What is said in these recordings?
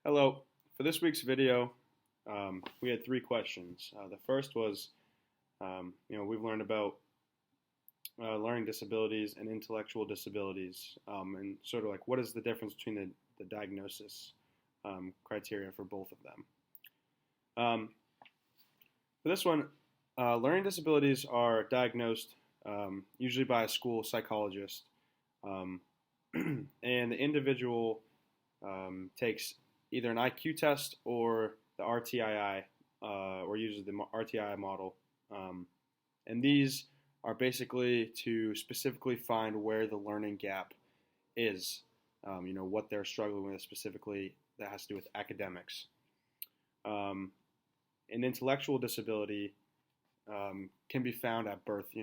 Hello. For this week's video, we had three questions. The first was, we've learned about learning disabilities and intellectual disabilities, and sort of like what is the difference between the diagnosis criteria for both of them. For this one, learning disabilities are diagnosed usually by a school psychologist, um, and the individual takes either an IQ test or the RTII, or uses the RTI model. And these are basically to specifically find where the learning gap is, what they're struggling with specifically that has to do with academics. An intellectual disability can be found at birth.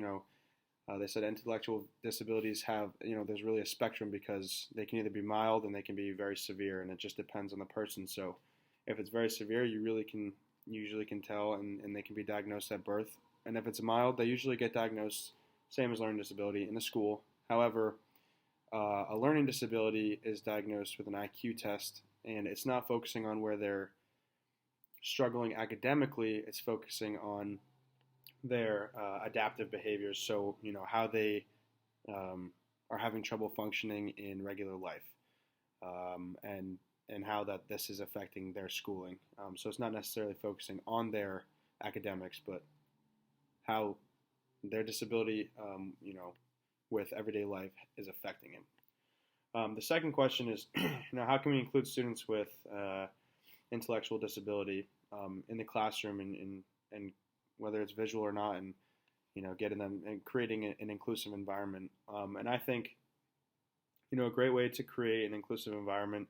They said intellectual disabilities have, there's really a spectrum because they can either be mild and they can be very severe, and it just depends on the person. So if it's very severe, you usually can tell, and they can be diagnosed at birth. And if it's mild, they usually get diagnosed same as learning disability in the school. However, a learning disability is diagnosed with an IQ test, and it's not focusing on where they're struggling academically. It's focusing on their adaptive behaviors, so how they are having trouble functioning in regular life, and how that this is affecting their schooling. So it's not necessarily focusing on their academics, but how their disability, with everyday life is affecting him. The second question is, how can we include students with intellectual disability in the classroom, and whether it's visual or not, and getting them and creating an inclusive environment. And I think a great way to create an inclusive environment,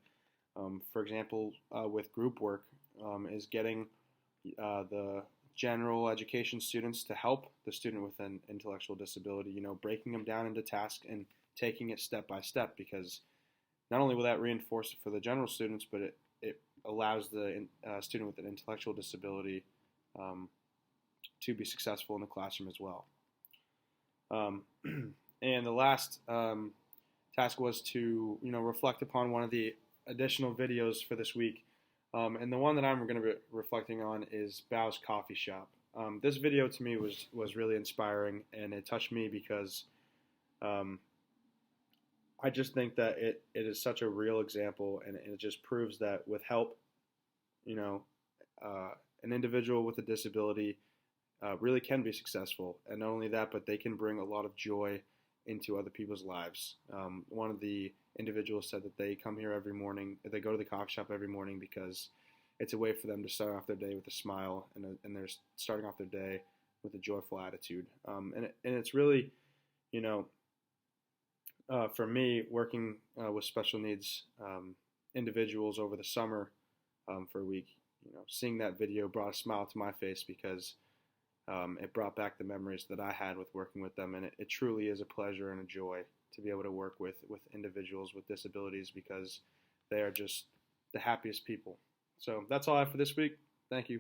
for example, with group work, is getting the general education students to help the student with an intellectual disability. Breaking them down into tasks and taking it step by step, because not only will that reinforce it for the general students, but it allows the student with an intellectual disability to be successful in the classroom as well. And the last task was to reflect upon one of the additional videos for this week, and the one that I'm going to be reflecting on is Bao's Coffee Shop. This video to me was really inspiring, and it touched me because I just think that it is such a real example, and it just proves that with help, an individual with a disability really can be successful. And not only that, but they can bring a lot of joy into other people's lives. One of the individuals said that they come here every morning, they go to the coffee shop every morning because it's a way for them to start off their day with a smile, and they're starting off their day with a joyful attitude. And it's really, for me, working with special needs individuals over the summer for a week, seeing that video brought a smile to my face because it brought back the memories that I had with working with them, and it truly is a pleasure and a joy to be able to work with individuals with disabilities, because they are just the happiest people. So that's all I have for this week. Thank you.